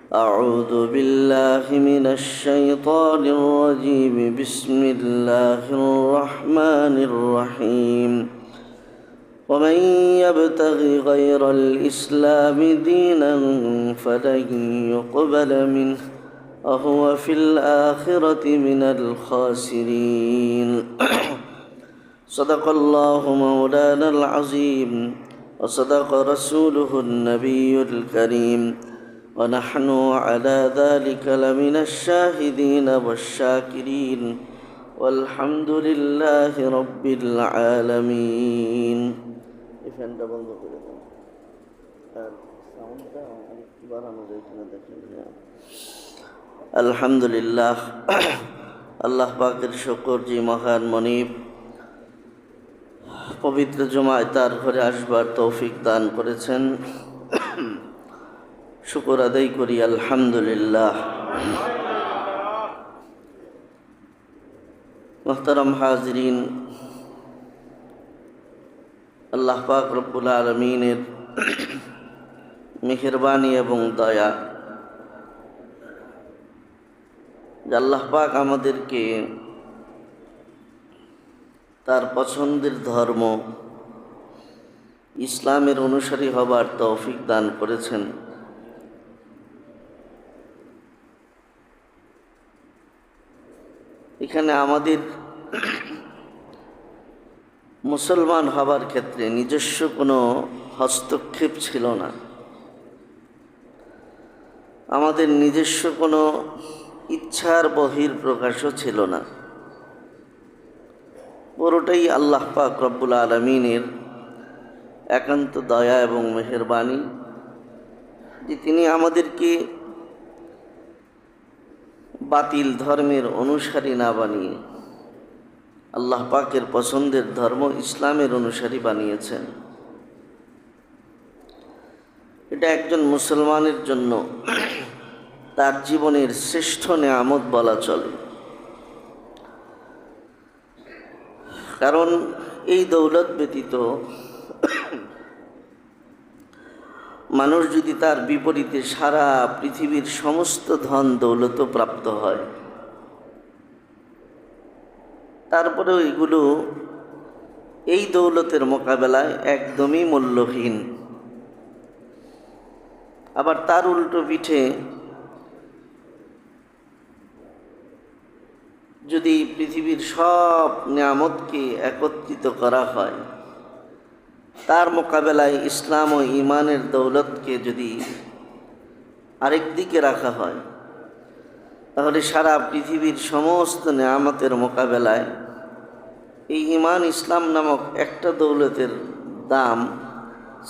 أعوذ بالله من الشيطان الرجيم. بسم الله الرحمن الرحيم. ومن يبتغ غير الإسلام دينا فلن يقبل منه وهو في الآخرة من الخاسرين. صدق الله مولانا العظيم وصدق رسوله النبي الكريم ونحن على ذلك لمن الشاهدين والشاكرين والحمد لله رب العالمين. আলহামদুলিল্লাহ, আল্লাহ পাকের শুকর যে মহান মনিব পবিত্র জুমায় তার ঘরে আসবার তৌফিক দান করেছেন, শুকর আদায় করি আলহামদুলিল্লাহ। মুহতারাম হাজরিন, আল্লাহ পাক রব্বুল আলামিনের মেহেরবানি এবং দয়া যে আল্লাহ পাক আমাদেরকে তার পছন্দের ধর্ম ইসলামের অনুসারী হবার তৌফিক দান করেছেন। এখানে আমাদের মুসলমান হবার ক্ষেত্রে নিজস্ব কোনো হস্তক্ষেপ ছিল না, আমাদের নিজস্ব কোনো ইচ্ছার বহিঃপ্রকাশও ছিল না। পুরোটাই আল্লাহ পাক রব্বুল আলামিনের একান্ত দয়া এবং মেহেরবানি যে তিনি আমাদেরকে বাতিল ধর্মের অনুসারী না বানিয়ে আল্লাহ পাকের পছন্দের ধর্ম ইসলামের অনুসারী বানিয়েছেন। এটা একজন মুসলমানের জন্য তার জীবনের শ্রেষ্ঠ নেয়ামত বলা চলে। কারণ এই দৌলত ব্যতীত মানুষ যদি তার বিপরীতে সারা পৃথিবীর সমস্ত ধন দৌলত প্রাপ্ত হয়, তারপরেও এগুলো এই দৌলতের মোকাবেলায় একদমই মূল্যহীন। আবার তার উল্টো পিঠে যদি পৃথিবীর সব নিয়ামতকে একত্রিত করা হয়, তার মোকাবেলায় ইসলাম ও ঈমানের দৌলতকে যদি আরেক দিকে রাখা হয়, তাহলে সারা পৃথিবীর সমস্ত নিয়ামতের মোকাবেলায় এই ঈমান ইসলাম নামক একটা দৌলতের দাম,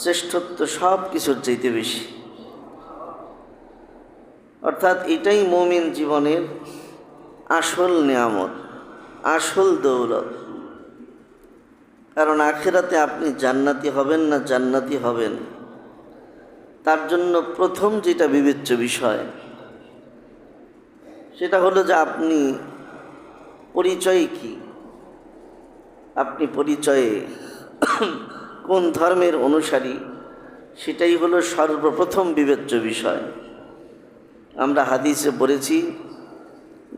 শ্রেষ্ঠত্ব সব কিছুর চাইতে বেশি। অর্থাৎ এটাই মুমিন জীবনের আসল নিয়ামত, আসল দৌলত। কারণ আখিরাতে আপনি জান্নাতি হবেন না জান্নাতি হবেন, তার জন্য প্রথম যেটা বিবেচ্য বিষয় সেটা হলো যে আপনি পরিচয় কি, আপনি পরিচয়ে কোন ধর্মের অনুসারী, সেটাই হলো সর্বপ্রথম বিবেচ্য বিষয়। আমরা হাদিসে পড়েছি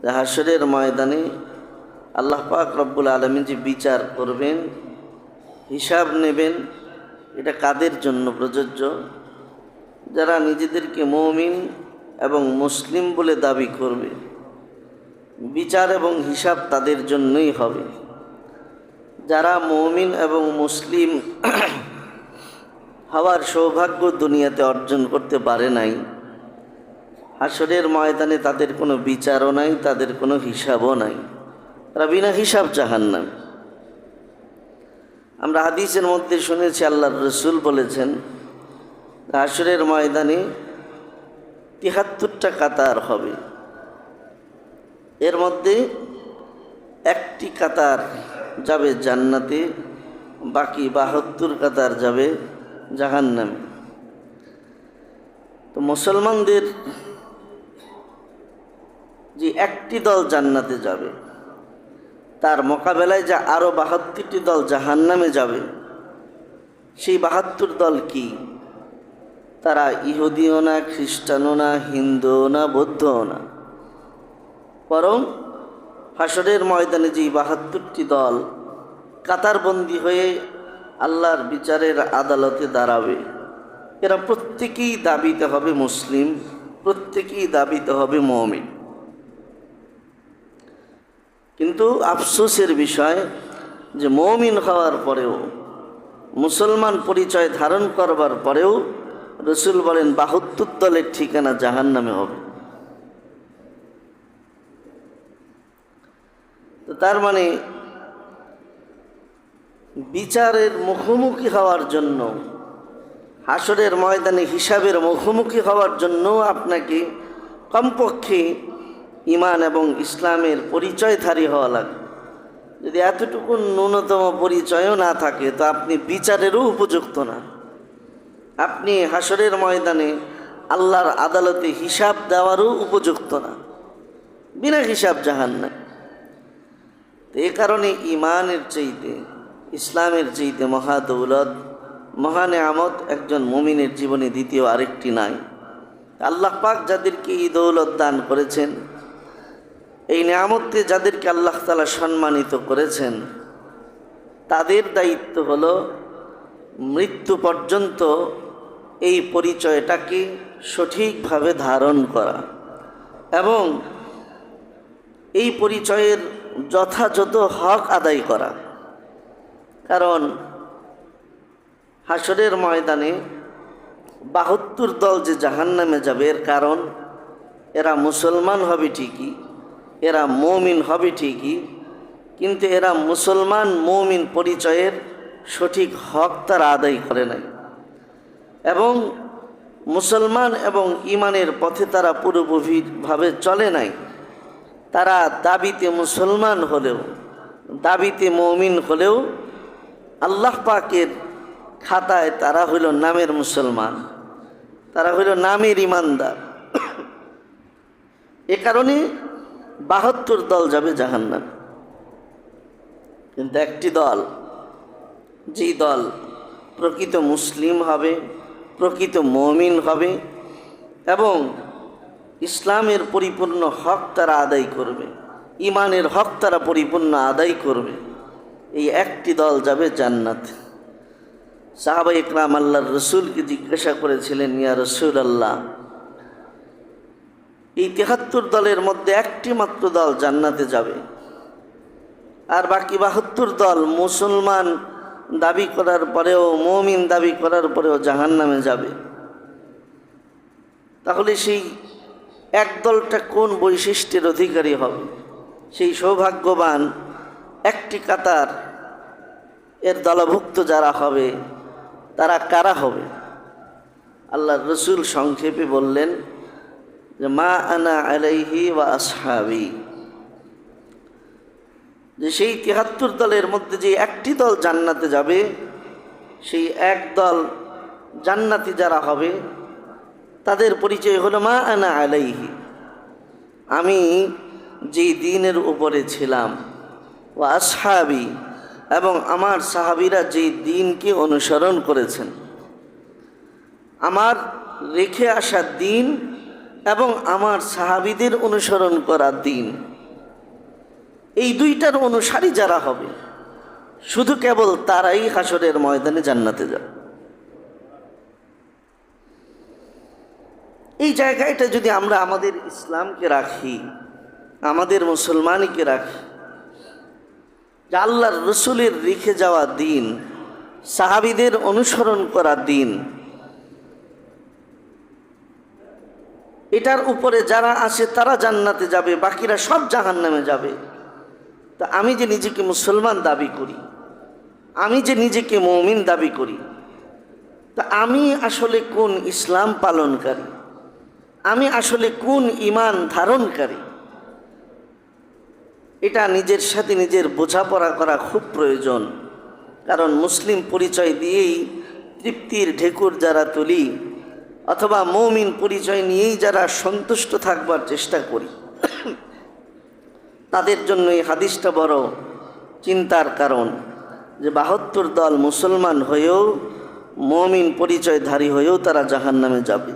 যে হাশরের ময়দানে আল্লাহ পাক রব্বুল আলামিন যে বিচার করবেন, হিসাব নেবেন, এটা কাদের জন্য প্রযোজ্য? যারা নিজেদেরকে মুমিন এবং মুসলিম বলে দাবি করবে, বিচার এবং হিসাব তাদের জন্যই হবে। যারা মুমিন এবং মুসলিম হওয়ার সৌভাগ্য দুনিয়াতে অর্জন করতে পারে নাই, হাশরের ময়দানে তাদের কোনো বিচারও নাই, তাদের কোনো হিসাবও নাই, তারা বিনা হিসাব জাহান্নামী। আমরা হাদিসের মধ্যে শুনেছি আল্লাহর রাসূল বলেছেন, হাশরের ময়দানে ৭৩টা কাতার হবে, এর মধ্যে একটি কাতার যাবে জান্নাতে, বাকি ৭২ কাতার যাবে জাহান্নামে। তো মুসলমানদের যে একটি দল জান্নাতে যাবে, তার মোকাবেলায় যে আরও ৭২টি দল জাহান্নামে যাবে, সেই ৭২ দল কি? তারা ইহুদিও না, খ্রিস্টানও না, হিন্দুও না, বৌদ্ধও না, বরং হাসরের ময়দানে যেই ৭২টি দল কাতারবন্দি হয়ে আল্লাহর বিচারের আদালতে দাঁড়াবে, এরা প্রত্যেকেই দাবিতে হবে মুসলিম, প্রত্যেকেই দাবিতে হবে মুমিন। কিন্তু আফসোসের বিষয় যে মুমিন হওয়ার পরেও, মুসলমান পরিচয় ধারণ করবার পরেও রসুল বলেন ৭২ দলের ঠিকানা জাহান্নামে হবে। তো তার মানে বিচারের মুখোমুখি হওয়ার জন্য, হাসরের ময়দানে হিসাবের মুখোমুখি হওয়ার জন্য আপনাকে কমপক্ষে ঈমান এবং ইসলামের পরিচয়ধারী হওয়া লাগে। যদি এতটুকু ন্যূনতম পরিচয়ও না থাকে তো আপনি বিচারেরও উপযুক্ত না, আপনি হাসরের ময়দানে আল্লাহর আদালতে হিসাব দেওয়ারও উপযুক্ত না, বিনা হিসাব জাহান্নাম। তো এ কারণে ঈমানের চাইতে, ইসলামের চাইতে মহা দৌলত, মহা নেয়ামত একজন মুমিনের জীবনে দ্বিতীয় আরেকটি নাই। আল্লাহ পাক যাদেরকে এই দৌলত দান করেছেন, এই নেয়ামতে যাদেরকে আল্লাহ তাআলা সম্মানিত করেছেন, তাদের দায়িত্ব হলো মৃত্যু পর্যন্ত এই পরিচয়টাকে সঠিকভাবে ধারণ করা এবং এই পরিচয়ের যথাযথ হক আদায় করা। কারণ হাসরের ময়দানে ৭২ দল যে জাহান্নামে যাবে, এর কারণ এরা মুসলমান হবে ঠিকই, এরা মুমিন হবে ঠিকই, কিন্তু এরা মুসলমান মুমিন পরিচয়ের সঠিক হক তারা আদায় করে নাই এবং মুসলমান এবং ঈমানের পথে তারা পুরোপুরিভাবে চলে নাই। তারা দাবিতে মুসলমান হলেও, দাবিতে মুমিন হলেও আল্লাহ পাকের খাতায় তারা হইল নামের মুসলমান, তারা হইল নামের ঈমানদার। এ কারণে ৭২ দল যাবে জাহান্নাম। কিন্তু একটি দল, যেই দল প্রকৃত মুসলিম হবে, প্রকৃত মুমিন হবে এবং ইসলামের পরিপূর্ণ হক তারা আদায় করবে, ঈমানের হক তারা পরিপূর্ণ আদায় করবে, এই একটি দল যাবে জান্নাতে। সাহাবা ইকরাম আল্লাহর রসুলকে জিজ্ঞাসা করেছিলেন, ইয়া রাসূলুল্লাহ, এই ৭৩ দলের মধ্যে একটি মাত্র দল জান্নাতে যাবে আর বাকি ৭২ দল মুসলমান দাবি করার পরেও, মুমিন দাবি করার পরেও জাহান্নামে যাবে, তাহলে সেই এক দলটা কোন বৈশিষ্ট্যের অধিকারী হবে? সেই সৌভাগ্যবান একটি কাতার এর দলভুক্ত যারা হবে তারা কারা হবে? আল্লাহর রসুল সংক্ষেপে বললেন যে মা আনা আলাইহি ওয়া আসহাবি, যে সেই ৭৩ দলের মধ্যে যে একটি দল জান্নাতে যাবে, সেই এক দল জান্নাতি যারা হবে তাদের পরিচয় হলো মা আনা আলাইহি, আমি যেই দ্বীনের উপরে ছিলাম, ওয়া আসহাবি, এবং আমার সাহাবীরা যেই দ্বীনকে অনুসরণ করেছেন, আমার রেখে আসা দ্বীন এবং আমার সাহাবীদের অনুসরণ করা দ্বীন, এই দুইটার অনুসারী যারা হবে শুধু কেবল তারাই হাসরের ময়দানে জান্নাতে যাবে। এই জায়গাটা যদি আমরা আমাদের ইসলামকে রাখি, আমাদের মুসলমানকে রাখি, যে আল্লাহর রসুলের রেখে যাওয়া দ্বীন, সাহাবীদের অনুসরণ করা দ্বীন, এটার উপরে যারা আসে তারা জান্নাতে যাবে, বাকিরা সব জাহান্নামে যাবে। তা আমি যে নিজেকে মুসলমান দাবি করি, আমি যে নিজেকে মুমিন দাবি করি, তা আমি আসলে কোন ইসলাম পালনকারী, আমি আসলে কোন ঈমান ধারণকারী, এটা নিজের সাথে নিজের বোঝাপড়া করা খুব প্রয়োজন। কারণ মুসলিম পরিচয় দিয়েই তৃপ্তির ঢেকুর যারা তুলি, অথবা মুমিন পরিচয় নিয়েই যারা সন্তুষ্ট থাকবার চেষ্টা করি, তাদের জন্য এই হাদিসটা বড় চিন্তার কারণ, যে ৭২ দল মুসলমান হয়েও মুমিন পরিচয়ধারী হয়েও তারা জাহান্নামে যাবে।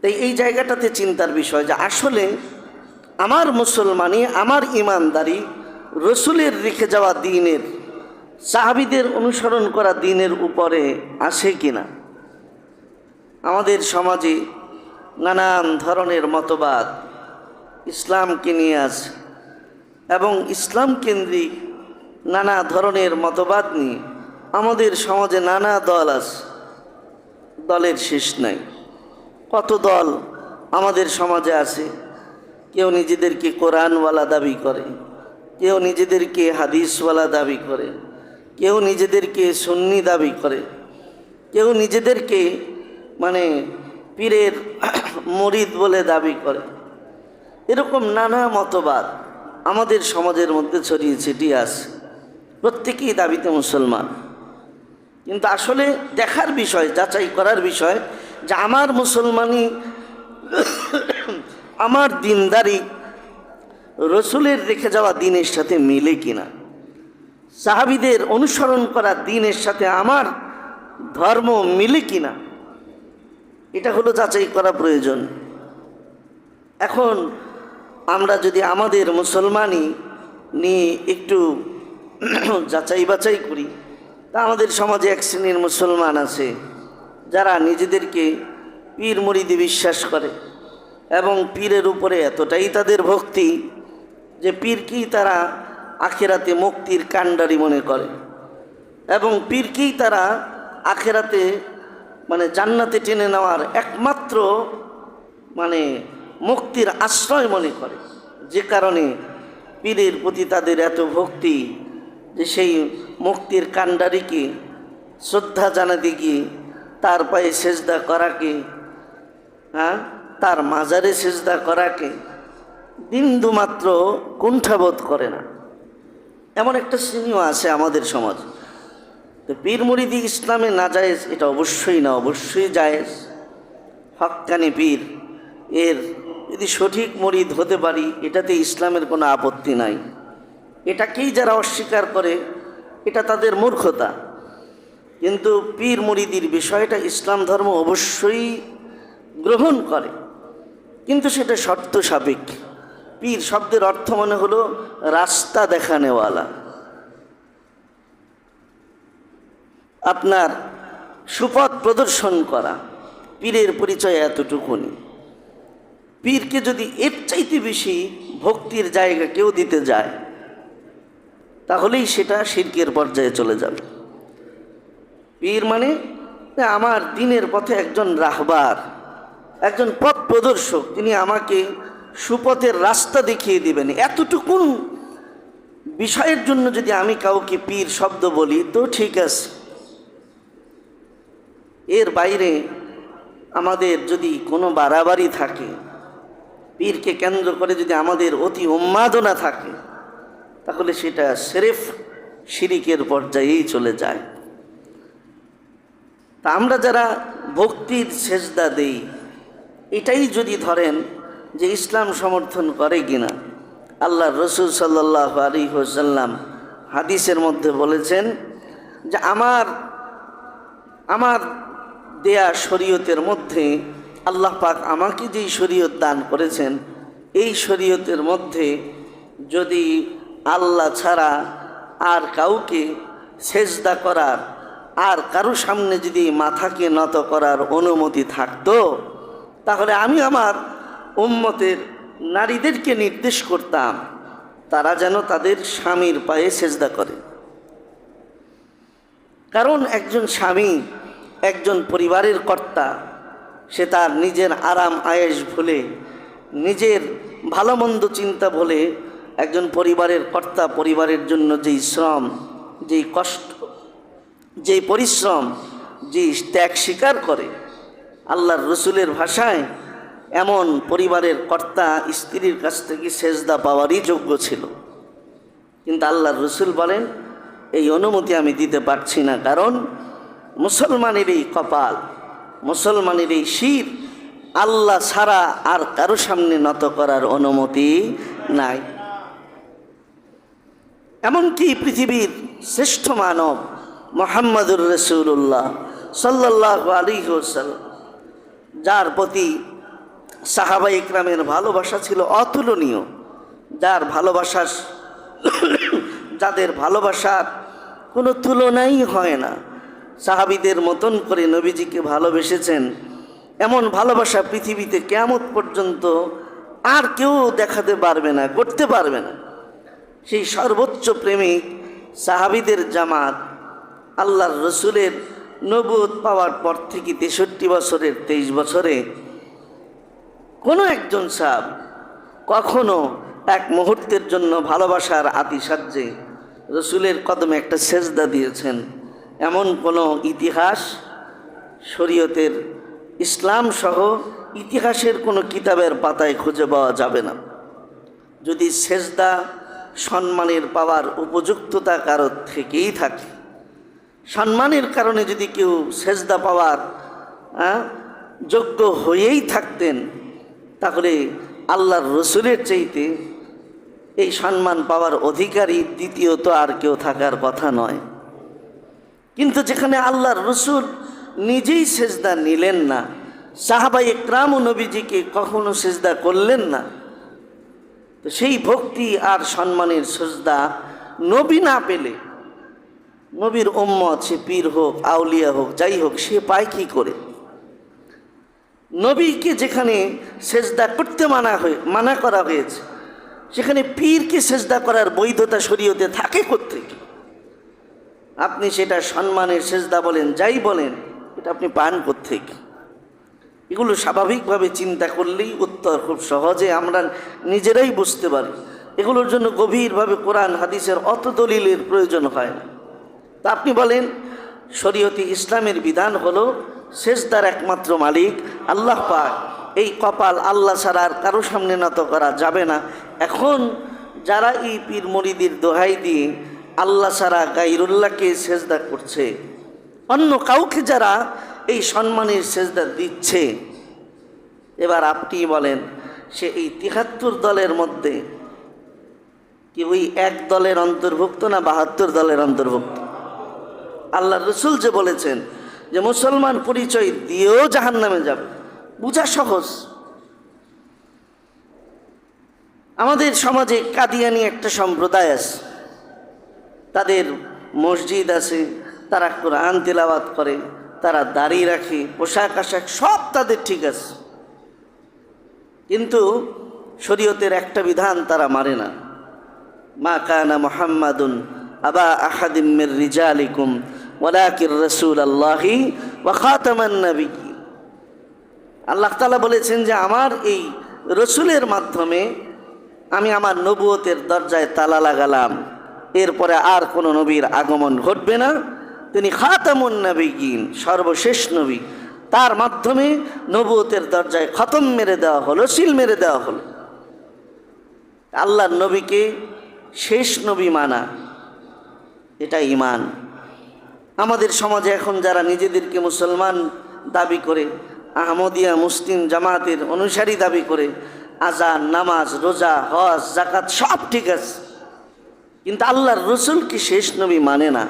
তাই এই জায়গাটাতে চিন্তার বিষয় যে আসলে আমার মুসলমানি, আমার ইমানদারি রসুলের রেখে যাওয়া দ্বীনের, সাহাবীদের অনুসরণ করা দ্বীনের উপরে আসে কিনা। আমাদের সমাজে নানান ধরনের মতবাদ ইসলামকে নিয়ে আসে এবং ইসলাম কেন্দ্রিক নানা ধরনের মতবাদ নিয়ে আমাদের সমাজে নানা দল আছে, দলের শেষ নাই। কত দল আমাদের সমাজে আছে। কেউ নিজেদেরকে কোরআনওয়ালা দাবি করে, কেউ নিজেদেরকে হাদিসওয়ালা দাবি করে, কেউ নিজেদেরকে সুন্নি দাবি করে, কেউ নিজেদেরকে মানে পীরের মুরিদ বলে দাবি করে। এরকম নানা মতবাদ আমাদের সমাজের মধ্যে ছড়িয়ে ছিটিয়ে আছে। প্রত্যেকেই দাবিতে মুসলমান, কিন্তু আসলে দেখার বিষয়, যাচাই করার বিষয় যে আমার মুসলমানি, আমার দিনদারি রসুলের রেখে যাওয়া দ্বীনের সাথে মিলে কিনা, সাহাবীদের অনুসরণ করা দ্বীনের সাথে আমার ধর্ম মিলে কিনা, এটা হলো যাচাই করা প্রয়োজন। এখন আমরা যদি আমাদের মুসলমানি নিয়ে একটু যাচাই বাছাই করি, তা আমাদের সমাজে এক শ্রেণীর মুসলমান আছে যারা নিজেদেরকে পীর মুরিদি বিশ্বাস করে এবং পীরের উপরে এতটাই তাদের ভক্তি যে পীরকেই তারা আখেরাতে মুক্তির কাণ্ডারি মনে করে এবং পীরকেই তারা আখেরাতে মানে জান্নাতে টেনে নেওয়ার একমাত্র মানে মুক্তির আশ্রয় মনে করে। যে কারণে পীরের প্রতি তাদের এত ভক্তি যে সেই মুক্তির কাণ্ডারিকে শ্রদ্ধা জানাতে গিয়ে তার পায়ে সেজদা করাকে, তার মাজারে সেজদা করাকে বিন্দুমাত্র কুণ্ঠাবোধ করে না। এমন একটা শ্রেণীও আছে আমাদের সমাজ। তো পীর মুরিদি ইসলামে না জায়েজ, এটা অবশ্যই না, অবশ্যই জায়েজ। হক্কানি পীর এর যদি সঠিক মুরিদ হতে পারি, এটাতে ইসলামের কোনো আপত্তি নাই। এটাকেই যারা অস্বীকার করে এটা তাদের মূর্খতা। কিন্তু পীর মুরিদির বিষয়টা ইসলাম ধর্ম অবশ্যই গ্রহণ করে, কিন্তু সেটা শর্ত সাপেক্ষে। পীর শব্দের অর্থ মনে হলো রাস্তা দেখানেওয়ালা, আপনার সুপথ প্রদর্শন করা। পীরের পরিচয় এতটুকুনি। পীরকে যদি এর চাইতে বেশি ভক্তির জায়গা কেউ দিতে যায়, তাহলেই সেটা শিরকের পর্যায়ে চলে যাবে। পীর মানে আমার দ্বীনের পথে একজন রাহবার, একজন পথ প্রদর্শক, তিনি আমাকে সুপথের রাস্তা দেখিয়ে দিবেন। এতটুকুন বিষয়ের জন্য যদি আমি কাউকে পীর শব্দ বলি তো ঠিক আছে। এর বাইরে আমাদের যদি কোনো বাড়াবাড়ি থাকে, পীরকে কেন্দ্র করে যদি আমাদের অতি উন্মাদনা থাকে, তাহলে সেটা সেরেফ শিরিকের পর্যায়েই চলে যায়। তা আমরা যারা ভক্তির সেজদা দেই, এটাই যদি ধরেন যে ইসলাম সমর্থন করে কিনা, আল্লাহ রসুল সাল্লাল্লাহু আলাইহি ওয়াসাল্লাম হাদিসের মধ্যে বলেছেন যে আমার দেয়া শরীয়তের মধ্যে আল্লাহ পাক আমাকে যেই শরীয়ত দান করেছেন, এই শরীয়তের মধ্যে যদি আল্লাহ ছাড়া আর কাউকে সেজদা করার, আর কারো সামনে যদি মাথাকে নত করার অনুমতি থাকতো, তাহলে আমি আমার উম্মতের নারীদেরকে নির্দেশ করতাম তারা যেন তাদের স্বামীর পায়ে সেজদা করে। কারণ একজন স্বামী, একজন পরিবারের কর্তা, সে তার নিজের আরাম আয়েশ ভুলে, নিজের ভালো মন্দ চিন্তা ভুলে একজন পরিবারের কর্তা পরিবারের জন্য যেই শ্রম, যেই কষ্ট, যেই পরিশ্রম, যেই ত্যাগ স্বীকার করে, আল্লাহর রসুলের ভাষায় এমন পরিবারের কর্তা স্ত্রীর কাছ থেকে সেজদা পাওয়ারই যোগ্য ছিল। কিন্তু আল্লাহর রসুল বলেন এই অনুমতি আমি দিতে পারছি না, কারণ মুসলমানের এই কপাল, মুসলমানের এই শির আল্লাহ ছাড়া আর কারো সামনে নত করার অনুমতি নাই। এমনকি পৃথিবীর শ্রেষ্ঠ মানব মুহাম্মাদুর রাসূলুল্লাহ সাল্লাল্লাহু আলাইহি ওয়াসাল্লাম, যার প্রতি সাহাবায়ে ইকরামের ভালোবাসা ছিল অতুলনীয়, যাদের ভালোবাসার কোনো তুলনাই হয় না। সাহাবীদের মতন করে নবীজিকে ভালোবেসেছেন, এমন ভালোবাসা পৃথিবীতে কিয়ামত পর্যন্ত আর কেউ দেখাতে পারবে না, করতে পারবে না। সেই সর্বোচ্চ প্রেমিক সাহাবীদের জামাত আল্লাহর রসুলের নবুয়ত পাওয়ার পর থেকে 63 বছরের 23 বছরে কোনো একজন সাহাবী কখনো এক মুহূর্তের জন্য ভালোবাসার আতিশয্যে রসুলের কদমে একটা সেজদা দিয়েছেন, এমন কোনো ইতিহাস শরীয়তের ইসলাম সহ ইতিহাসের কোনো কিতাবের পাতায় খুঁজে পাওয়া যাবে না। যদি সেজদা সম্মানের পাওয়ার উপযুক্ততা কারো থেকেই থাকে, সম্মানের কারণে যদি কেউ সেজদা পাওয়ার যোগ্য হয়েই থাকতেন, তাহলে আল্লাহর রসুলের চাইতে এই সম্মান পাওয়ার অধিকারী দ্বিতীয়ত আর কেউ থাকার কথা নয়। কিন্তু যেখানে আল্লাহর রসুল নিজেই সেজদা নিলেন না, সাহাবায়ে ইকরাম ও নবীজিকে কখনো সেজদা করলেন না, তো সেই ভক্তি আর সম্মানের সেজদা নবী না পেলে, নবীর উম্মত সে পীর হোক, আউলিয়া হোক, যাই হোক, সে পায় কি করে? নবীকে যেখানে সেজদা করতে মানা করা হয়েছে, সেখানে পীরকে সেজদা করার বৈধতা শরীয়তে থাকে কোত্থেকে? আপনি সেটা সম্মানের সেজদা বলেন, যাই বলেন, এটা আপনি পান কোত্থেকে? এগুলো স্বাভাবিকভাবে চিন্তা করলেই উত্তর খুব সহজে আমরা নিজেরাই বুঝতে পারি। এগুলোর জন্য গভীরভাবে কোরআন হাদিসের অত দলিলের প্রয়োজন হয় না। তা আপনি বলেন শরীয়তে ইসলামের বিধান হলো সেজদার একমাত্র মালিক আল্লাহ পাক, এই কপাল আল্লাহ ছাড়া আর কারো সামনে নত করা যাবে না। এখন যারা এই পীর মুরিদের দোহাই দিয়ে আল্লাহ ছাড়া গায়রুল্লাহকে সেজদা করছে, অন্য কাউকে যারা এই সম্মানের সেজদা দিচ্ছে, এবার আপনি বলেন সে এই 73 দলের মধ্যে কি ওই এক দলের অন্তর্ভুক্ত না 72 দলের অন্তর্ভুক্ত? আল্লাহ রসুল যে বলেছেন যে মুসলমান পরিচয় দিয়েও জাহান্নামে যাবে, বোঝা সহজ। আমাদের সমাজে কাদিয়ানি একটা সম্প্রদায় আছে, তাদের মসজিদ আছে, তারা কোরআন তেলাওয়াত করে, তারা দাড়ি রাখে, পোশাক আশাক সব তাদের ঠিক আছে, কিন্তু শরীয়তের একটা বিধান তারা মানে না। মা কানা মুহাম্মাদুন আবা আহাদিম মির রিজালিকুম ওয়ালাকির রাসূলুল্লাহি ওয়া খাতামান নাবিয়্যিন। আল্লাহ তাআলা বলেছেন যে আমার এই রসুলের মাধ্যমে আমি আমার নবুয়তের দরজায় তালা লাগালাম, এরপরে আর কোনো নবীর আগমন ঘটবে না। তিনি খাতামুন নাবিয়্যিন, সর্বশেষ নবী, তার মাধ্যমে নবুয়তের দরজায় খতম মেরে দেওয়া হলো, সিল মেরে দেওয়া হলো। আল্লাহর নবীকে শেষ নবী মানা, এটা ঈমান। আমাদের সমাজে এখন যারা নিজেদেরকে মুসলমান দাবি করে, আহমদিয়া মুসলিম জামাতের অনুসারী দাবি করে, আজান, নামাজ, রোজা, হজ, যাকাত সব ঠিক আছে, কিন্তু আল্লাহর রসুলকে শেষ নবী মানে না।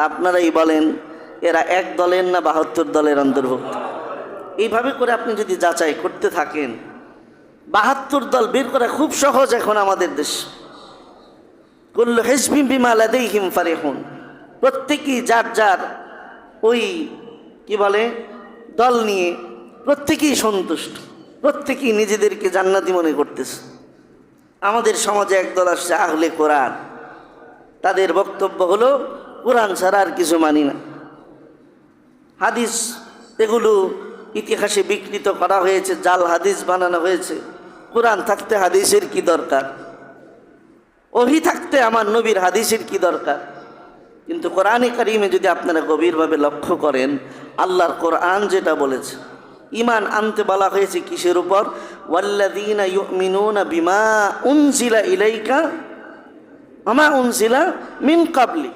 আপনারাই বলেন এরা এক দলের না 72 দলের অন্তর্ভুক্ত? এইভাবে করে আপনি যদি যাচাই করতে থাকেন, 72 দল বের করা খুব সহজ এখন আমাদের দেশ। কুল্লু হিজবিন বিমা লাদাইহিম ফারিহুন, প্রত্যেকেই যার যার ওই কি বলে দল নিয়ে প্রত্যেকেই সন্তুষ্ট, প্রত্যেকেই নিজেদেরকে জান্নাতি মনে করতেছে। আমাদের সমাজে একদল আসছে আহলে কোরআন, তাদের বক্তব্য হলো কোরআন ছাড়া আর কিছু মানি না। হাদিস এগুলো ইতিহাসে বিকৃত করা হয়েছে, জাল হাদিস বানানো হয়েছে। কোরআন থাকতে হাদিসের কি দরকার? ওহী থাকতে আমার নবীর হাদিসের কি দরকার? কিন্তু কোরআনে কারিমে যদি আপনারা গভীরভাবে লক্ষ্য করেন, আল্লাহর কোরআন যেটা বলেছে, ঈমান আনতে বলা হয়েছে কিসের উপর? ওয়াল্লাযীনা ইউমিনুনা বিমা উনজিলা ইলাইকা ওয়া মা উনজিলা মিন ক্বাবলি।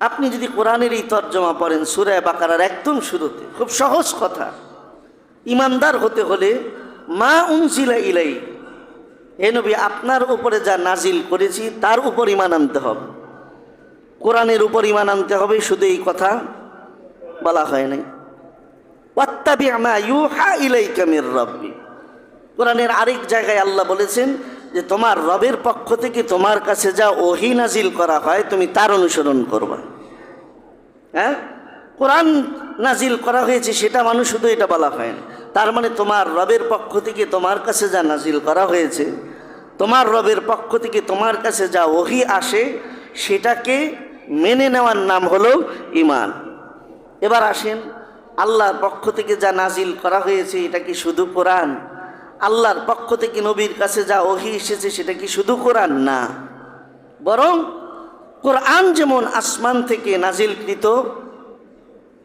আপনি যদি কোরআনের এই তর্জমা পড়েন সূরা বাকারার একদম শুরুতে, খুব সহজ কথা, ঈমানদার হতে হলে মা উনজিলা ইলাই, হে নবী আপনার উপরে যা নাজিল করেছি তার উপর ঈমান আনতে হবে। কোরআনের উপর ঈমান আনতে হবে, শুধু এই কথা বলা হয় নাই। ওয়াত্তাবি' মা ইউহা ইলাইকা মির রাব্বি, কোরআনের আরেক জায়গায় আল্লাহ বলেছেন যে তোমার রবের পক্ষ থেকে তোমার কাছে যা ওহী নাজিল করা হয় তুমি তার অনুসরণ করবা। হ্যাঁ, কোরআন নাজিল করা হয়েছে সেটা মানুষ শুধু এটা বলা হয় না। তার মানে তোমার রবের পক্ষ থেকে তোমার কাছে যা নাজিল করা হয়েছে, তোমার রবের পক্ষ থেকে তোমার কাছে যা ওহী আসে সেটাকে মেনে নেওয়ার নাম হলো ঈমান। এবার আসেন, আল্লাহর পক্ষ থেকে যা নাজিল করা হয়েছে এটা কি শুধু কোরআন? আল্লাহর পক্ষ থেকে নবীর কাছে যা ওহী এসেছে সেটা কি শুধু কোরআন? না, বরং কোরআন যেমন আসমান থেকে নাজিলকৃত,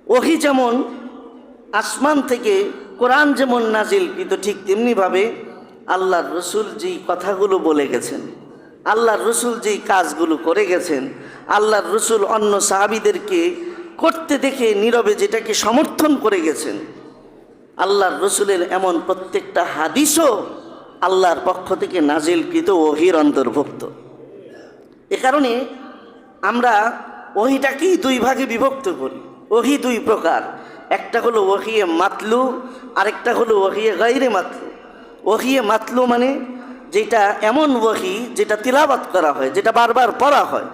ওহী যেমন আসমান থেকে, কোরআন যেমন নাজিলকৃত, ঠিক তেমনিভাবে আল্লাহর রসুল যেই কথাগুলো বলে গেছেন, আল্লাহর রসুল যেই কাজগুলো করে গেছেন, আল্লাহর রসুল অন্য সাহাবীদেরকে করতে দেখে নীরবে যেটাকে সমর্থন করে গেছেন, আল্লাহর রসুলের এমন প্রত্যেকটা হাদিসও আল্লাহর পক্ষ থেকে নাজিলকৃত ওহীর অন্তর্ভুক্ত। এ কারণে আমরা ওহীটাকেই দুই ভাগে বিভক্ত করি। ওহী দুই প্রকার, একটা হলো ওহিয়ে মাতলু, আরেকটা হলো ওহিয়ে গায়রে মাতলু। ওহিয়ে মাতলু মানে যেটা এমন ওহী যেটা তিলাওয়াত করা হয়, যেটা বারবার পড়া হয়।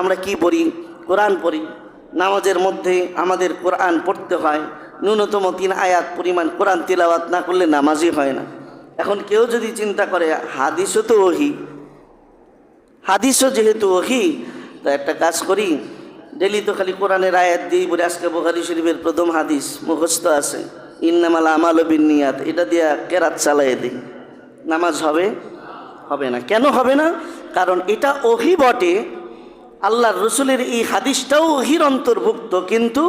আমরা কি পড়ি? কোরআন পড়ি। নামাজের মধ্যে আমাদের কোরআন পড়তে হয়, ন্যূনতম 3 আয়াত পরিমাণ কোরআন তিলাওয়াত না করলে নামাজই হয় না। এখন কেউ যদি চিন্তা করে হাদিসও তো ওহী, হাদিসও যেহেতু ওহী, তো একটা কাজ করি, ডেলি তো খালি কোরআনের আয়াত দিয়েই বলে, আজকে বুখারী শরীফের প্রথম হাদিস মুখস্থ আছে, ইন্নামাল আমালু বিন্নিয়াত, এটা দিয়ে কেরাত চালাইয়ে দিই, নামাজ হবে? হবে না। কেন হবে না? কারণ এটা ওহী বটে, আল্লাহর রসুলের এই হাদিসটাও ওহীর অন্তর্ভুক্ত, কিন্তু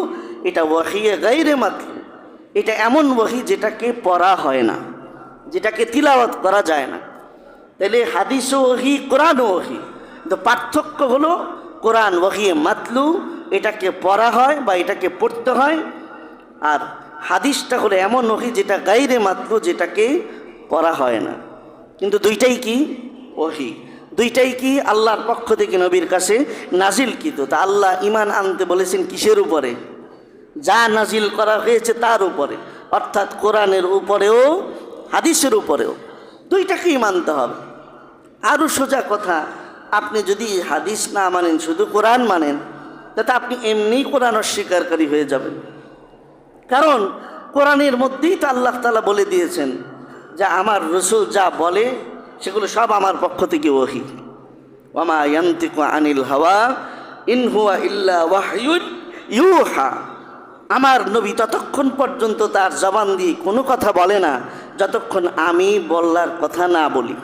এটা ওহিয়ে গায়রে মাতলু, এটা এমন ওহী যেটাকে পড়া হয় না, যেটাকে তিলাওয়াত করা যায় না। তাহলে হাদিসও ওহী, কোরআনও ওহী, তো পার্থক্য হলো কোরআন ওহিয়ে মাতলু, এটাকে পড়া হয় বা এটাকে পড়তে হয়, আর হাদিসটা হলো এমন ওহী যেটা গায়রে মাতলু, যেটাকে পড়া হয় না। কিন্তু দুইটাই কি? ওহী। দুইটাই কি? আল্লাহর পক্ষ থেকে নবীর কাছে নাজিলকৃত। তা আল্লাহ ঈমান আনতে বলেছেন কিসের উপরে? যা নাজিল করা হয়েছে তার উপরে, অর্থাৎ কোরআনের উপরেও হাদিসের উপরেও, দুইটাকেই মানতে হবে। আরও সোজা কথা, আপনি যদি হাদিস না মানেন, শুধু কোরআন মানেন, তাতে আপনি এমনিই কোরআন অস্বীকারী হয়ে যাবেন। কারণ কোরআনের মধ্যেই তো আল্লাহ তাআলা বলে দিয়েছেন যে আমার রসুল যা বলে সেগুলো সব আমার পক্ষ থেকে ওহী। ওয়ামা ইয়ানতিকু আনিল হাওয়া ইন হুয়া ইল্লা ওয়াহয়ুন ইউহা, আমার নবী ততক্ষণ পর্যন্ত তার জবান দিয়ে কোনো কথা বলে না যতক্ষণ আমি বলার কথা না বলি।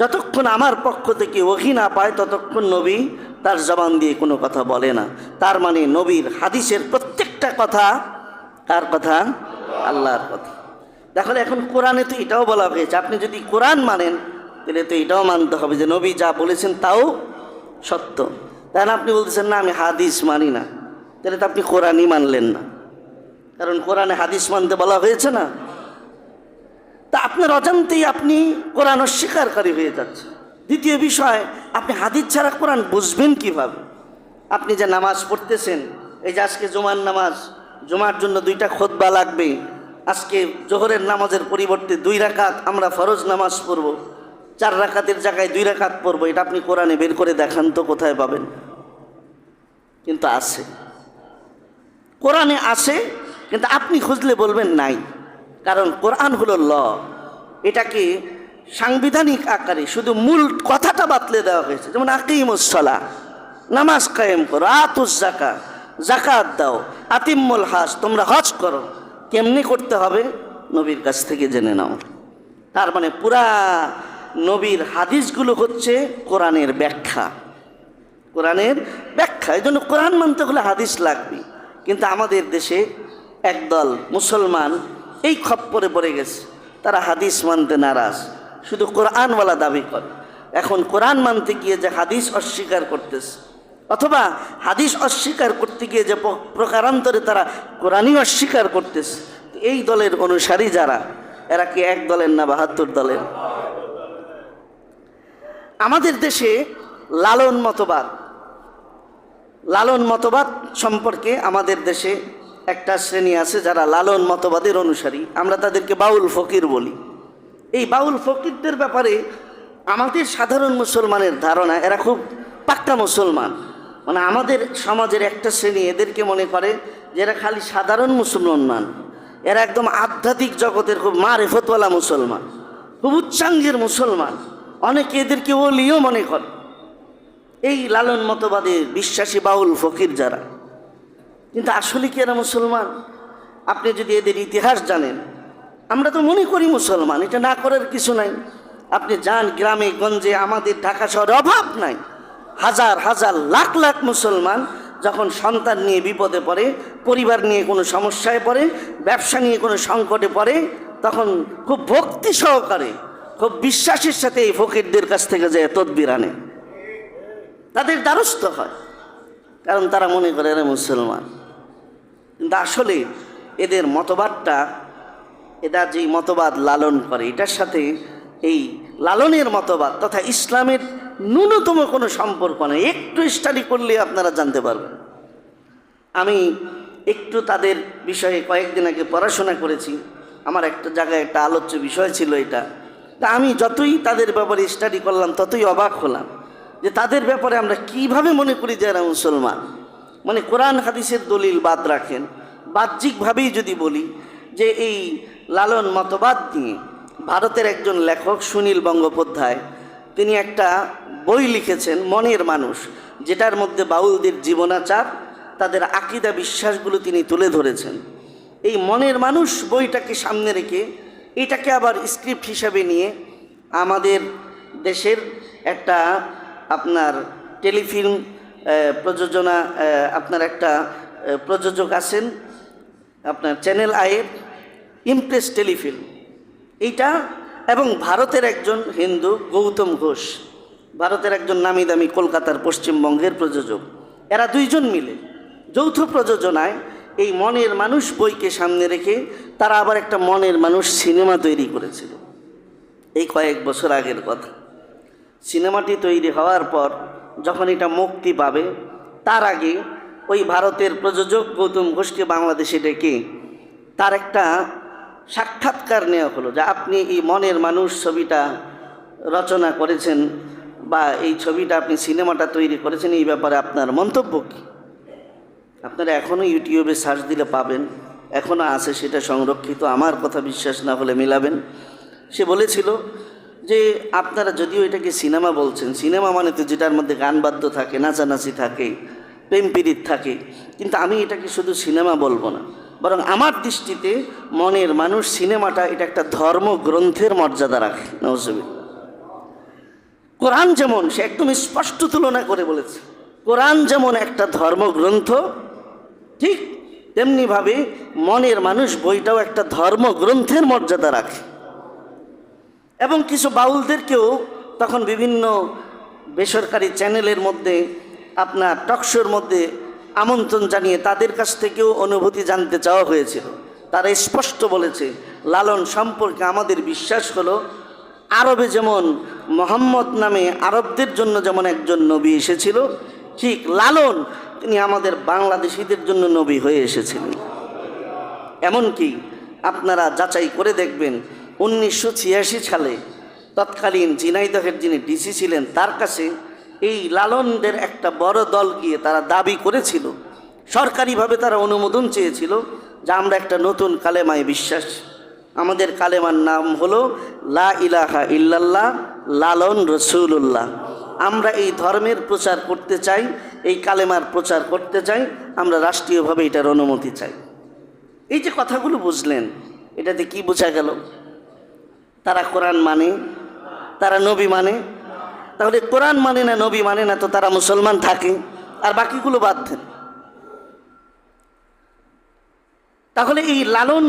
যতক্ষণ আমার পক্ষ থেকে ওহী না পায় ততক্ষণ নবী তার জবান দিয়ে কোনো কথা বলে না। তার মানে নবীর হাদিসের প্রত্যেকটা কথা কার কথা? আল্লাহর কথা। তাহলে এখন কোরআনে তো এটাও বলা হয়েছে, আপনি যদি কোরআন মানেন তাহলে তো এটাও মানতে হবে যে নবী যা বলেছেন তাও সত্য। তাই না? আপনি বলতেছেন না আমি হাদিস মানি না, তাহলে তো আপনি কোরআনই মানলেন না, কারণ কোরআনে হাদিস মানতে বলা হয়েছে না। তা আপনার অজান্তেই আপনি কোরআন অস্বীকারী হয়ে যাচ্ছে। দ্বিতীয় বিষয়, আপনি হাদিস ছাড়া কোরআন বুঝবেন কিভাবে? আপনি যে নামাজ পড়তেছেন, এই যে আজকে জুমার নামাজ, জুমার জন্য 2টা খুতবা লাগবে, আজকে জোহরের নামাজের পরিবর্তে 2 রাকাত আমরা ফরজ নামাজ পড়ব, 4 রাকাতের জায়গায় 2 রাকাত পড়ব, এটা আপনি কোরআনে বের করে দেখান তো কোথায় পাবেন? কিন্তু আছে, কোরআনে আছে, কিন্তু আপনি খুঁজলে বলবেন নাই। কারণ কোরআন হলো ল, এটাকে সাংবিধানিক আকারে শুধু মূল কথাটা বাতলে দেওয়া হয়েছে। যেমন আকিমুস সালাহ, নামাজ কায়েম করো, আতুজ যাকাত, যাকাত দাও, আতিম্মুল হাজ, তোমরা হজ করো। কেমনি করতে হবে? নবীর কাছ থেকে জেনে নাও। তার মানে পুরা নবীর হাদিসগুলো হচ্ছে কোরআনের ব্যাখ্যা, কোরআনের ব্যাখ্যা। এই জন্য কোরআন মানতে হলে হাদিস লাগবে। কিন্তু আমাদের দেশে একদল মুসলমান এই খপ্পরে পড়ে গেছে, তারা হাদিস মানতে নারাজ, শুধু কোরআনওয়ালা দাবি করে। এখন কোরআন মানতে গিয়ে যে হাদিস অস্বীকার করতেছে, অথবা হাদিস অস্বীকার করতে গিয়ে যে প্রকারান্তরে তারা কোরআনই অস্বীকার করতেছে, এই দলের অনুসারী যারা, এরা কি এক দলের না 72 দলের? আমাদের দেশে লালন মতবাদ, লালন মতবাদ সম্পর্কে আমাদের দেশে একটা শ্রেণী আছে যারা লালন মতবাদের অনুসারী, আমরা তাদেরকে বাউল ফকির বলি। এই বাউল ফকিরদের ব্যাপারে আমাদের সাধারণ মুসলমানের ধারণা এরা খুব পাক্কা মুসলমান। মানে আমাদের সমাজের একটা শ্রেণী এদেরকে মনে করে যে এরা খালি সাধারণ মুসলমান, এরা একদম আধ্যাত্মিক জগতের খুব মারেফতওয়ালা মুসলমান, খুব উচ্চাঙ্গের মুসলমান। অনেকে এদেরকে ওলিও মনে করে। এই লালন মতবাদে বিশ্বাসী বাউল ফকির যারা, কিন্তু আসলে কি এরা মুসলমান? আপনি যদি এদের ইতিহাস জানেন, আমরা তো মনে করি মুসলমান, এটা না করার কিছু নাই। আপনি যান গ্রামে গঞ্জে, আমাদের ঢাকা শহরে অভাব নাই, হাজার হাজার লাখ লাখ মুসলমান যখন সন্তান নিয়ে বিপদে পড়ে, পরিবার নিয়ে কোনো সমস্যায় পড়ে, ব্যবসা নিয়ে কোনো সংকটে পড়ে, তখন খুব ভক্তি সহকারে, খুব বিশ্বাসের সাথে এই ফকিরদের কাছ থেকে যে তদবির আনে, তাদের দ্বারস্থ হয়, কারণ তারা মনে করে এরা মুসলমান। কিন্তু আসলে এদের মতবাদটা, এরা যেই মতবাদ লালন করে, এটার সাথে এই লালনের মতবাদ তথা ইসলামের ন্যূনতম কোনো সম্পর্ক নেই। একটু স্টাডি করলে আপনারা জানতে পারবেন। আমি একটু তাদের বিষয়ে কয়েকদিন আগে পড়াশোনা করেছি, আমার একটা জায়গায় একটা আলোচ্য বিষয় ছিল এটা। তা আমি যতই তাদের ব্যাপারে স্টাডি করলাম ততই অবাক হলাম যে তাদের ব্যাপারে আমরা কিভাবে মনে করি যে এরা মুসলমান। মানে কোরআন হাদিসের দলিল বাদ রাখেন, বাহ্যিকভাবেই যদি বলি যে এই লালন মতবাদ নিয়ে ভারতের একজন লেখক সুনীল বন্দ্যোপাধ্যায়, তিনি একটা বই লিখেছেন মনের মানুষ, যেটার মধ্যে বাউলদের জীবনাচার, তাদের আকীদা বিশ্বাসগুলো তিনি তুলে ধরেছেন। এই মনের মানুষ বইটাকে সামনে রেখে এটাকে আবার স্ক্রিপ্ট হিসাবে নিয়ে আমাদের দেশের একটা আপনার টেলিফিল্ম প্রযোজনা, আপনার একটা প্রযোজক আছেন আপনার চ্যানেল আইয়ের, ইমপ্রেস টেলিফিল্ম এইটা, এবং ভারতের একজন হিন্দু গৌতম ঘোষ, ভারতের একজন নামি দামি কলকাতার পশ্চিমবঙ্গের প্রযোজক, এরা দুইজন মিলে যৌথ প্রযোজনায় এই মনের মানুষ বইকে সামনে রেখে তারা আবার একটা মনের মানুষ সিনেমা তৈরি করেছিল। এই কয়েক বছর আগের কথা। সিনেমাটি তৈরি হওয়ার পর যখন এটা মুক্তি পাবে, তার আগে ওই ভারতের প্রযোজক গৌতম ঘোষকে বাংলাদেশে ডেকে তার একটা সাক্ষাৎকার নেওয়া হলো যে আপনি এই মনের মানুষ ছবিটা রচনা করেছেন বা এই ছবিটা আপনি সিনেমাটা তৈরি করেছেন, এই ব্যাপারে আপনার মন্তব্য কী? আপনারা এখনও ইউটিউবে সার্চ দিলে পাবেন, এখনও আছে সেটা সংরক্ষিত, আমার কথা বিশ্বাস না হলে মিলাবেন। সে বলেছিল যে আপনারা যদিও এটাকে সিনেমা বলছেন, সিনেমা মানে তো যেটার মধ্যে গান বাদ্য থাকে, নাচানাচি থাকে, প্রেম পীড়িত থাকে, কিন্তু আমি এটাকে শুধু সিনেমা বলবো না, বরং আমার দৃষ্টিতে মনের মানুষ সিনেমাটা এটা একটা ধর্মগ্রন্থের মর্যাদা রাখে। নওয়াজুবিল্লাহ। কোরআন যেমন, সে একদম স্পষ্ট তুলনা করে বলেছে, কোরআন যেমন একটা ধর্মগ্রন্থ, ঠিক তেমনিভাবে মনের মানুষ বইটাও একটা ধর্মগ্রন্থের মর্যাদা রাখে। এবং কিছু বাউলদেরকেও তখন বিভিন্ন বেসরকারি চ্যানেলের মধ্যে, আপনার টকশোর মধ্যে আমন্ত্রণ জানিয়ে তাদের কাছ থেকেও অনুভূতি জানতে চাওয়া হয়েছিল। তারা স্পষ্ট বলেছে, লালন সম্পর্কে আমাদের বিশ্বাস হলো আরবে যেমন মোহাম্মদ নামে আরবদের জন্য যেমন একজন নবী এসেছিল, ঠিক লালন তিনি আমাদের বাংলাদেশিদের জন্য নবী হয়ে এসেছিলেন। এমনকি আপনারা যাচাই করে দেখবেন 1986 সালে তৎকালীন ঝিনাইদহের যিনি ডিসি ছিলেন, তার কাছে এই লালনদের একটা বড় দল গিয়ে তারা দাবি করেছিল, সরকারিভাবে তারা অনুমোদন চেয়েছিল যে আমরা একটা নতুন কালেমায় বিশ্বাস, আমাদের কালেমার নাম হলো লা ইলাহা ইল্লাল্লাহ লালন রসুল্লাহ। আমরা এই ধর্মের প্রচার করতে চাই, এই কালেমার প্রচার করতে চাই, আমরা রাষ্ট্রীয়ভাবে এটার অনুমতি চাই। এই যে কথাগুলো বুঝলেন, এটাতে কি বোঝা গেল? তারা কোরআন মানে, তারা নবী মানে। তাহলে কোরআন মানে না, নবী মানে না, তো তারা মুসলমান থাকে, আর বাকিগুলো বাদ দেন। তাহলে এই লালন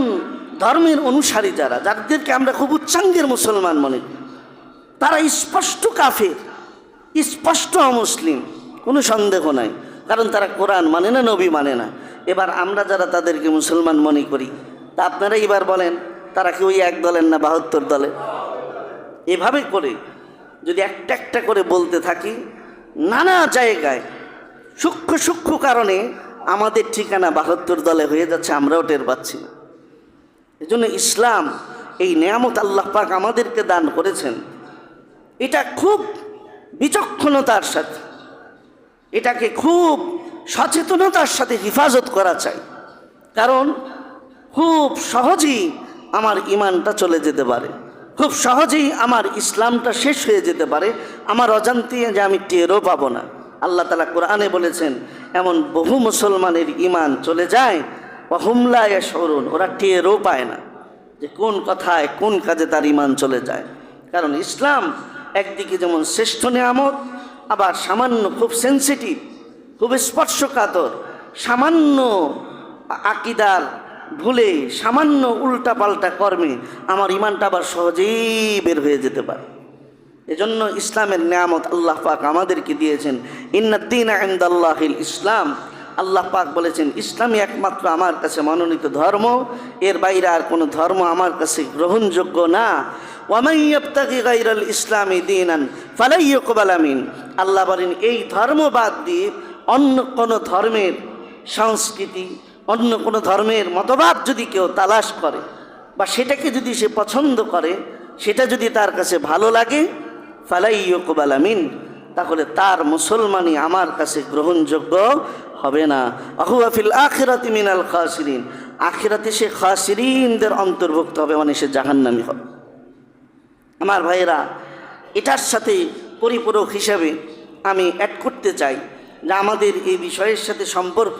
ধর্মের অনুসারী যারা, যাদেরকে আমরা খুব উচ্চাঙ্গের মুসলমান মনে করি, তারা স্পষ্ট কাফের, স্পষ্ট অমুসলিম, কোনো সন্দেহ নাই, কারণ তারা কোরআন মানে না, নবী মানে না। এবার আমরা যারা তাদেরকে মুসলমান মনে করি, তা আপনারা এবার বলেন তারা কি ওই এক দলের না 72 দলে? এভাবে করে যদি একটা একটা করে বলতে থাকি, নানা জায়গায় সূক্ষ্ম সূক্ষ্ম কারণে আমাদের ঠিকানা 72 দলে হয়ে যাচ্ছে, আমরাও টের পাচ্ছি না। এজন্য ইসলাম এই নেয়ামত আল্লাহ পাক আমাদেরকে দান করেছেন, এটা খুব বিচক্ষণতার সাথে, এটাকে খুব সচেতনতার সাথে হেফাজত করা চাই। কারণ খুব সহজেই আমার ইমানটা চলে যেতে পারে, খুব সহজেই আমার ইসলামটা শেষ হয়ে যেতে পারে, আমার অজান্তে যে আমি টেরও পাবো না। আল্লাহ তাআলা কোরআনে বলেছেন, এমন বহু মুসলমানের ইমান চলে যায় ওয়াহুম লা ইয়াশউরুন, ওরা টেরও পায় না যে কোন কথায় কোন কাজে তার ইমান চলে যায়। কারণ ইসলাম একদিকে যেমন শ্রেষ্ঠ নেয়ামত, আবার সামান্য খুব সেন্সিটিভ, খুব স্পর্শকাতর, সামান্য আকিদার ভুলে, সামান্য উল্টাপাল্টা কর্মে আমার ইমানটা আবার সহজেই বের হয়ে যেতে পারে। এজন্য ইসলামের নেয়ামত আল্লাহ পাক আমাদেরকে দিয়েছেন। ইন্নাদ-দীনা ইনদাল্লাহিল ইসলাম, আল্লাহ পাক বলেছেন ইসলামই একমাত্র আমার কাছে মনোনীত ধর্ম, এর বাইরে আর কোনো ধর্ম আমার কাছে গ্রহণযোগ্য না। ওয়ামান ইয়াবতাগি গায়রাল ইসলামি দীনান ফালা ইউকবালা মিন, আল্লাহ বলেন এই ধর্ম বাদ দিয়ে অন্য কোনো ধর্মের সংস্কৃতি, অন্য কোনো ধর্মের মতবাদ যদি কেউ তালাশ করে বা সেটাকে যদি সে পছন্দ করে, সেটা যদি তার কাছে ভালো লাগে, ফালা ইউকবালা মিন, তাহলে তার মুসলমানই আমার কাছে গ্রহণযোগ্য হবে না। আহুয়া ফিল আখিরাতি মিনাল খাসিরিন, আখিরাতে সে খাসিরিনদের অন্তর্ভুক্ত হবে, মানে সে জাহান্নামী হবে। আমার ভাইয়েরা, এটার সাথে পরিপূরক হিসাবে আমি অ্যাড করতে চাই যে আমাদের এই বিষয়ের সাথে সম্পর্ক,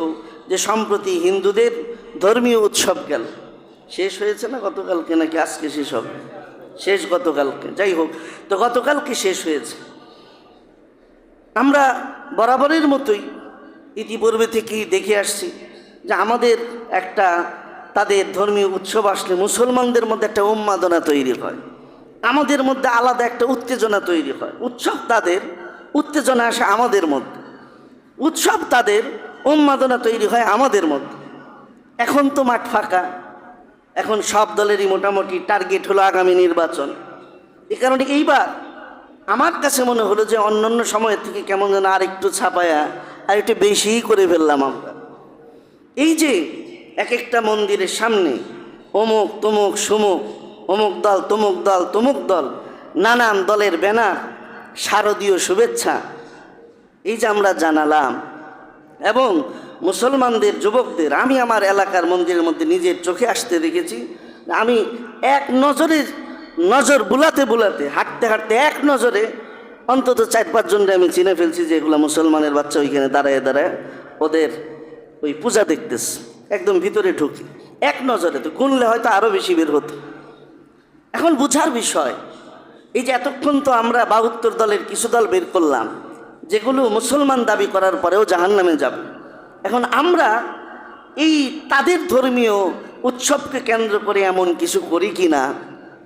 যে সম্প্রতি হিন্দুদের ধর্মীয় উৎসব গেল, শেষ হয়েছে না গতকালকে, নাকি আজকে শেষ হবে? শেষ গতকালকে, যাই হোক, তো গতকালকে শেষ হয়েছে। আমরা বরাবরের মতোই ইতিপূর্বে থেকেই দেখে আসছি যে আমাদের একটা, তাদের ধর্মীয় উৎসব আসলে মুসলমানদের মধ্যে একটা উন্মাদনা তৈরি হয়, আমাদের মধ্যে আলাদা একটা উত্তেজনা তৈরি হয়। উৎসব তাদের, উত্তেজনা আসে আমাদের মধ্যে, উৎসব তাদের, উন্মাদনা তৈরি হয় আমাদের মধ্যে। এখন তো মাঠ ফাঁকা, এখন সব দলেরই মোটামুটি টার্গেট হলো আগামী নির্বাচন। এ কারণে এইবার আমার কাছে মনে হলো যে অন্যান্য সময়ের থেকে কেমন যেন আর একটু ছাপায়া আর একটু বেশিই করে ফেললাম আমরা। এই যে এক একটা মন্দিরের সামনে অমুক তমুক সুমুক, অমুক দল তমুক দল তমুক দল, নানান দলের ব্যানার, শারদীয় শুভেচ্ছা, এই যে আমরা জানালাম, এবং মুসলমানদের যুবকদের আমি আমার এলাকার মন্দিরের মধ্যে নিজের চোখে আসতে দেখেছি। আমি এক নজরে নজর বুলাতে বুলাতে, হাঁটতে হাঁটতে এক নজরে অন্তত 4-5 জনরে আমি চিনে ফেলছি যে এগুলো মুসলমানের বাচ্চা, ওইখানে দাঁড়ায় দাঁড়ায় ওদের ওই পূজা দেখতেছে। একদম ভিতরে ঢুকি এক নজরে, তো গুনলে হয়তো আরও বেশি বের হতো। এখন বুঝার বিষয়, এই যে এতক্ষণ তো আমরা 72 দলের কিছু দল বের করলাম যেগুলো মুসলমান দাবি করার পরেও জাহান্নামে যাবে। এখন আমরা এই তাদের ধর্মীয় উৎসবকে কেন্দ্র করে এমন কিছু করি কি না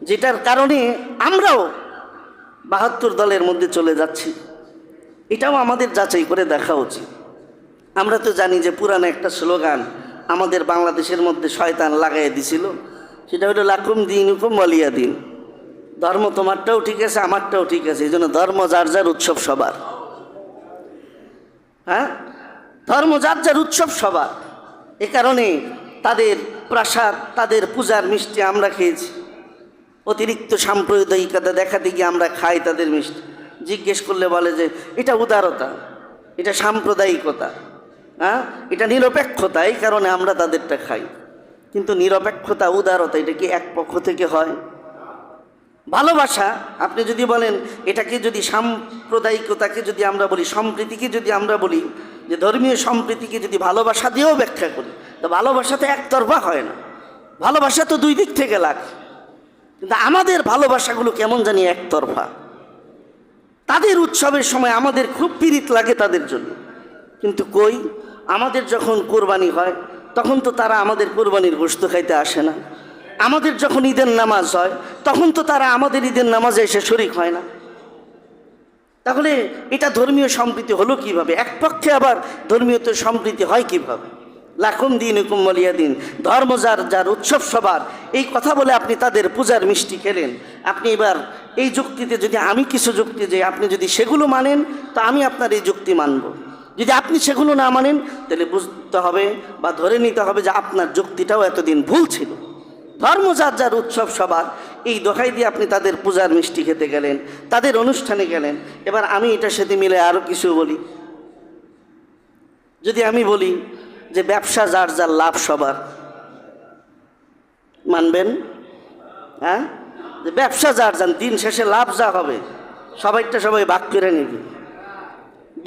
যেটার কারণে আমরাও 72 দলের মধ্যে চলে যাচ্ছি, এটাও আমাদের যাচাই করে দেখা উচিত। আমরা তো জানি যে পুরানো একটা স্লোগান আমাদের বাংলাদেশের মধ্যে শয়তান লাগাই দিছিল, সেটা হলো লাকুম দীনুকুম ওয়ালিয়া দিন। ধর্ম তোমারটাও ঠিক আছে, আমারটাও ঠিক আছে, এই জন্য ধর্ম যার যার, উৎসব সবার। হ্যাঁ, ধর্ম যার যার, উৎসব সবার। এ কারণে তাদের প্রাসাদ, তাদের পূজার মিষ্টি আমরা খেয়েছি, অতিরিক্ত সাম্প্রদায়িকতা দেখাতে গিয়ে আমরা খাই তাদের মিষ্টি। জিজ্ঞেস করলে বলে যে এটা উদারতা, এটা সাম্প্রদায়িকতা, হ্যাঁ, এটা নিরপেক্ষতা, এই কারণে আমরা তাদেরটা খাই। কিন্তু নিরপেক্ষতা, উদারতা, এটা কি এক পক্ষ থেকে হয়? ভালোবাসা, আপনি যদি বলেন এটাকে, যদি সাম্প্রদায়িকতাকে যদি আমরা বলি, সম্প্রীতিকে যদি আমরা বলি, যে ধর্মীয় সম্প্রীতিকে যদি ভালোবাসা দিয়েও ব্যাখ্যা করি, তো ভালোবাসা তো একতরফা হয় না, ভালোবাসা তো দুই দিক থেকে লাগে। কিন্তু আমাদের ভালোবাসাগুলো কেমন জানি একতরফা। তাদের উৎসবের সময় আমাদের খুব পীড়িত লাগে তাদের জন্য, কিন্তু কই, আমাদের যখন কোরবানি হয় তখন তো তারা আমাদের কোরবানির গোশত খাইতে আসে না। আমাদের যখন ঈদের নামাজ হয় তখন তো তারা আমাদের ঈদের নামাজে এসে শরিক হয় না। তাহলে এটা ধর্মীয় সম্প্রীতি হলো কিভাবে? এক পক্ষে আবার ধর্মীয় তো সম্প্রীতি হয় কিভাবে? লাকুম দীনুকুম ওয়ালিয়া দিন, ধর্ম যার যার, উৎসব সবার, এই কথা বলে আপনি তাদের পূজার মিষ্টি খেলেন। আপনি এবার এই যুক্তিতে যদি আমি কিছু যুক্তি যে আপনি যদি সেগুলো মানেন, তো আমি আপনার এই যুক্তি মানব। যদি আপনি সেগুলো না মানেন তাহলে বুঝতে হবে বা ধরে নিতে হবে যে আপনার যুক্তিটাও এতদিন ভুল ছিল। ধর্ম যার যার উৎসব সবার, এই দোহাই দিয়ে আপনি তাদের পূজার মিষ্টি খেতে গেলেন, তাদের অনুষ্ঠানে গেলেন। এবার আমি এটার সাথে মিলে আরও কিছু বলি। যদি আমি বলি যে ব্যবসা যার যার লাভ সবার, মানবেন? হ্যাঁ, যে ব্যবসা যার যার, দিন শেষে লাভ যা হবে সবাইটা সবাই ভাগ করে নেবে।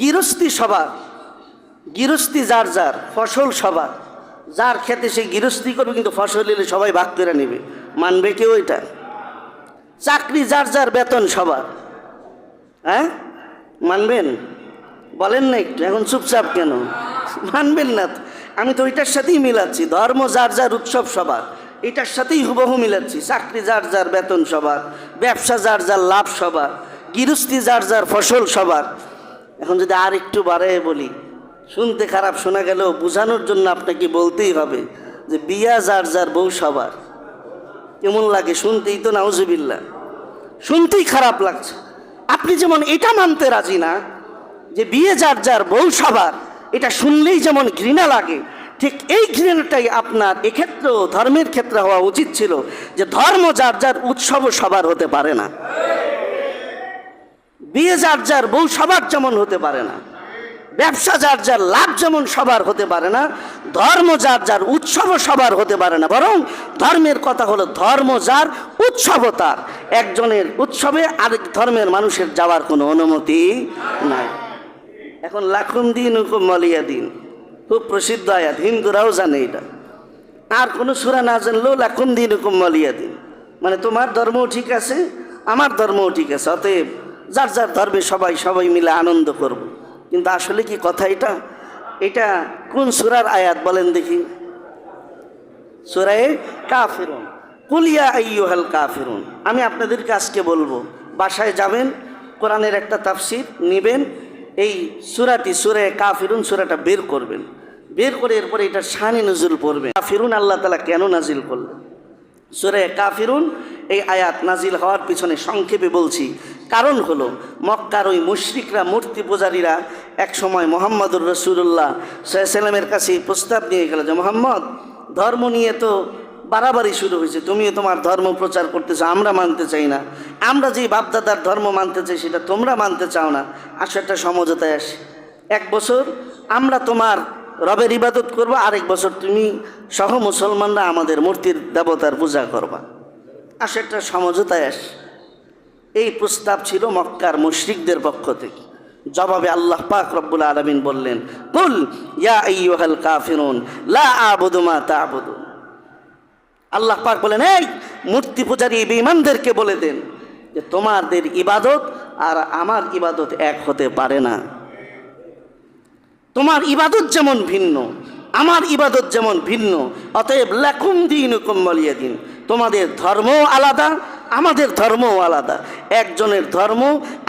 গৃহস্থী সবার, গৃহস্থী যার যার, ফসল সবার, যার খেতে সে গৃহস্থী করবে কিন্তু ফসল এলে সবাই ভাগ করে নেবে, মানবে কেউ এটা? চাকরি যার যার, বেতন সবার, হ্যাঁ মানবেন? বলেন না একটু, এখন চুপচাপ কেন? মানবেন না? আমি তো ওইটার সাথেই মিলাচ্ছি, ধর্ম যার যার, উৎসব সবার, এটার সাথেই হুবহু মিলাচ্ছি। চাকরি যার যার, বেতন সবার, ব্যবসা যার যার, লাভ সবার, গৃহস্থী যার যার, ফসল সবার। এখন যদি আর একটু বাড়ায় বলি, শুনতে খারাপ শোনা গেলেও বোঝানোর জন্য আপনাকে বলতেই হবে যে বিয়া যার যার, বউ সবার। কেমন লাগে শুনতেই? তো নাউজুবিল্লাহ, শুনতেই খারাপ লাগছে। আপনি যেমন এটা মানতে রাজি না যে বিয়ে যার যার, বউ সবার, এটা শুনলেই যেমন ঘৃণা লাগে, ঠিক এই ঘৃণাটাই আপনার এক্ষেত্রেও ধর্মের ক্ষেত্রে হওয়া উচিত ছিল যে ধর্ম যার যার, উৎসবও সবার হতে পারে না। বিয়ে যার যার, বউ সবার যেমন হতে পারে না, ব্যবসা যার যার, লাভ যেমন সবার হতে পারে না, ধর্ম যার যার, উৎসবও সবার হতে পারে না। বরং ধর্মের কথা হলো ধর্ম যার, উৎসবও তার। একজনের উৎসবে আরেক ধর্মের মানুষের যাওয়ার কোনো অনুমতি নাই। এখন লাকুম দীনুকুম ওয়ালিয়া দিন খুব প্রসিদ্ধ আয়াত, হিন্দুরাও জানে এটা। আর কোনো সূরা না জানলেও লাকুম দীনুকুম ওয়ালিয়া দিন, মানে তোমার ধর্মও ঠিক আছে, আমার ধর্মও ঠিক আছে, অতএব যার যার ধর্মে সবাই সবাই মিলে আনন্দ করব। কিন্তু আসলে কি কথা এটা? এটা কোন সূরার আয়াত বলেন দেখি? সূরা কাফিরুন। কুল ইয়া আইয়ুহাল কাফিরুন। আমি আপনাদেরকে আজকে বলবো, বাসায় যাবেন, কোরআনের একটা তাফসির নেবেন, এই সূরাটি সূরা কাফিরুন সূরাটা বের করবেন, বের করে এরপরে এটার শানে নজুল পড়বেন। কাফিরুন আল্লাহ তাআলা কেন নাজিল করলেন? সূরা কাফিরুন এই আয়াত নাজিল হওয়ার পিছনে সংক্ষেপে বলছি, কারণ হলো মক্কার ওই মুশরিকরা, মূর্তি পূজারীরা এক সময় মুহাম্মদুর রাসূলুল্লাহ সাল্লাল্লাহু আলাইহি সাল্লামের কাছে প্রস্তাব নিয়ে গেল যে মুহাম্মদ, ধর্ম নিয়ে তো বাড়াবাড়ি শুরু হয়েছে, তুমিও তোমার ধর্ম প্রচার করতেছো, আমরা মানতে চাই না, আমরা যে বাপদাদার ধর্ম মানতে চাই সেটা তোমরা মানতে চাও না, আসলে একটা সমঝোতায় আসে। 1 বছর আমরা তোমার রবের ইবাদত করবো, আরেক বছর তুমি সহ মুসলমানরা আমাদের মূর্তির দেবতার পূজা করবা, আসলে একটা সমঝোতায় আসে। এই প্রস্তাব ছিল মক্কার মুশরিকদের পক্ষ থেকে। জবাবে আল্লাহ পাক রব্বুল আলামিন বললেন, কুল ইয়া আইয়ুহাল কাফিরুন লা আ'বুদু মা তা'বুদুন। আল্লাহ পাক বলেন, এই মূর্তি পূজারী বেঈমানদেরকে বলে দেন যে তোমাদের ইবাদত আর আমার ইবাদত এক হতে পারে না। তোমার ইবাদত যেমন ভিন্ন, আমার ইবাদত যেমন ভিন্ন, অতএব লাকুম দীনুকুম ওয়ালিয়া দিন। তোমাদের ধর্মও আলাদা, আমাদের ধর্মও আলাদা। একজনের ধর্ম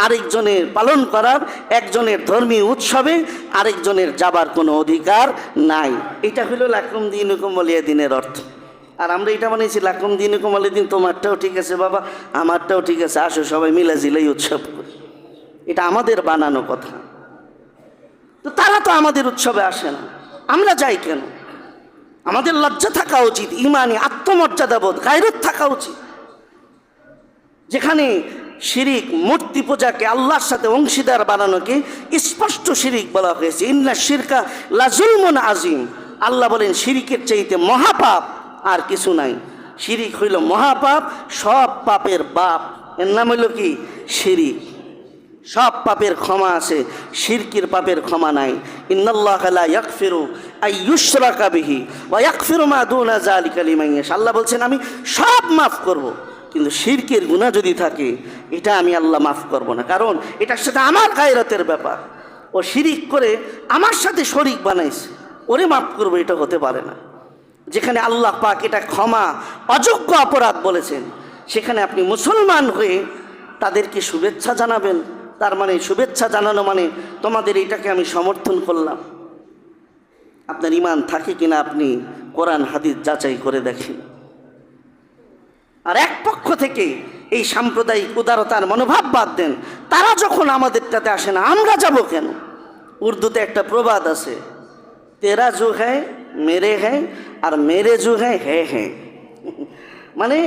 আরেকজনের পালন করার, একজনের ধর্মীয় উৎসবে আরেকজনের যাবার কোনো অধিকার নাই। এটা হলো লাকুম দীনুকুম ওয়ালিয়া দিনের অর্থ। আর আমরা এটা বানিয়েছি লাকুম দীনুকুম ওয়ালিয়া দিন, তোমারটাও ঠিক আছে বাবা, আমারটাও ঠিক আছে, আসো সবাই মিলাজিলাই উৎসব করি। এটা আমাদের বানানো কথা। তো তারা তো আমাদের উৎসবে আসে না, আমরা যাই কেন? আমাদের লজ্জা থাকা উচিত, ইমানি আত্মমর্যাদাবোধ, গায়রত থাকা উচিত। যেখানে শিরিক, মূর্তি পূজাকে আল্লাহর সাথে অংশীদার বানানোকে স্পষ্ট শিরিক বলা হয়েছে। ইন্না শিরকা লাজুলমুন আজিম। আল্লাহ বলেন শিরিকের চাইতে মহাপাপ আর কিছু নাই। শিরিক হইল মহাপাপ, সব পাপের বাপ, এর নাম হইল কি? শিরিক। সব পাপের ক্ষমা আছে, শিরকির পাপের ক্ষমা নাই। ইন্নাল্লাহা লা ইয়াগফিরু আইয়ুশরাকা বিহি ওয়া ইয়াগফিরু মা দুনা যালিকা লিমান ইয়াশা। আল্লাহ বলছেন আমি সব মাফ করব, কিন্তু শিরকের গুনাহ যদি থাকে এটা আমি আল্লাহ মাফ করব না, কারণ এটার সাথে আমার গায়রতের ব্যাপার। ও শিরিক করে আমার সাথে শরীক বানাইছে, ওরে মাফ করব, এটা হতে পারে না। যেখানে আল্লাহ পাক এটা ক্ষমা অযোগ্য অপরাধ বলেছেন, সেখানে আপনি মুসলমান হয়ে তাদেরকে শুভেচ্ছা জানাবেন, তার মানে শুভেচ্ছা জানানো মানে তোমাদের এটাকে আমি সমর্থন করলাম। আপনার ঈমান থাকে কিনা আপনি কোরআন হাদিস যাচাই করে দেখেন। আর এক পক্ষ থেকে এই সাম্প্রদায়িক উদারতার মনোভাব বাদ দেন, তারা যখন আমাদেরটাতে আসে না আমরা যাব কেন? উর্দুতে একটা প্রবাদ আছে, তেরা যো হ্যায় মেরে হ্যায় আর মেরে যো হ্যায় হ্যাঁ। মানে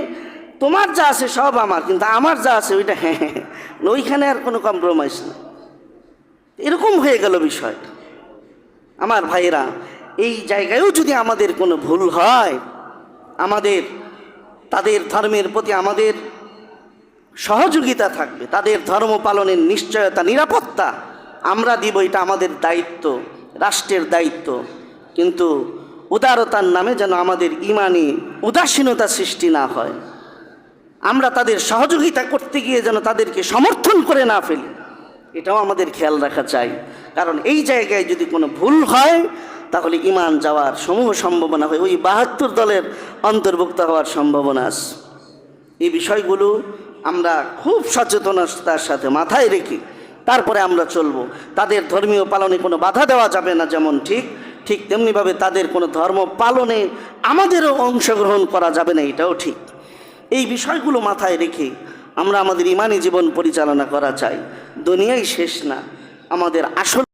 তোমার যা আছে সব আমার, কিন্তু আমার যা আছে ওইটা হ্যাঁ। ওইখানে আর কোনো কম্প্রোমাইজ না। এরকম হয়ে গেল বিষয়টা। আমার ভাইয়েরা, এই জায়গায়ও যদি আমাদের কোনো ভুল হয়, আমাদের তাদের ধর্মের প্রতি আমাদের সহযোগিতা থাকবে, তাদের ধর্ম পালনের নিশ্চয়তা, নিরাপত্তা আমরা দিব, এটা আমাদের দায়িত্ব, রাষ্ট্রের দায়িত্ব। কিন্তু উদারতার নামে যেন আমাদের ইমানি উদাসীনতা সৃষ্টি না হয়, আমরা তাদের সহযোগিতা করতে গিয়ে যেন তাদেরকে সমর্থন করে না ফেলি, এটাও আমাদের খেয়াল রাখা চাই। কারণ এই জায়গায় যদি কোনো ভুল হয় তাহলে ইমান যাওয়ার সমূহ সম্ভাবনা হয়, ওই ৭২ দলের অন্তর্ভুক্ত হওয়ার সম্ভাবনা আছে। এই বিষয়গুলো আমরা খুব সচেতনতার সাথে মাথায় রেখে তারপরে আমরা চলব। তাদের ধর্মীয় পালনে কোনো বাধা দেওয়া যাবে না, যেমন ঠিক তেমনিভাবে তাদের কোনো ধর্ম পালনে আমাদেরও অংশগ্রহণ করা যাবে না, এটাও ঠিক। এই বিষয়গুলো মাথায় রেখে আমরা আমাদের ইমানি জীবন পরিচালনা করা চাই। দুনিয়াই শেষ না, আমাদের আসল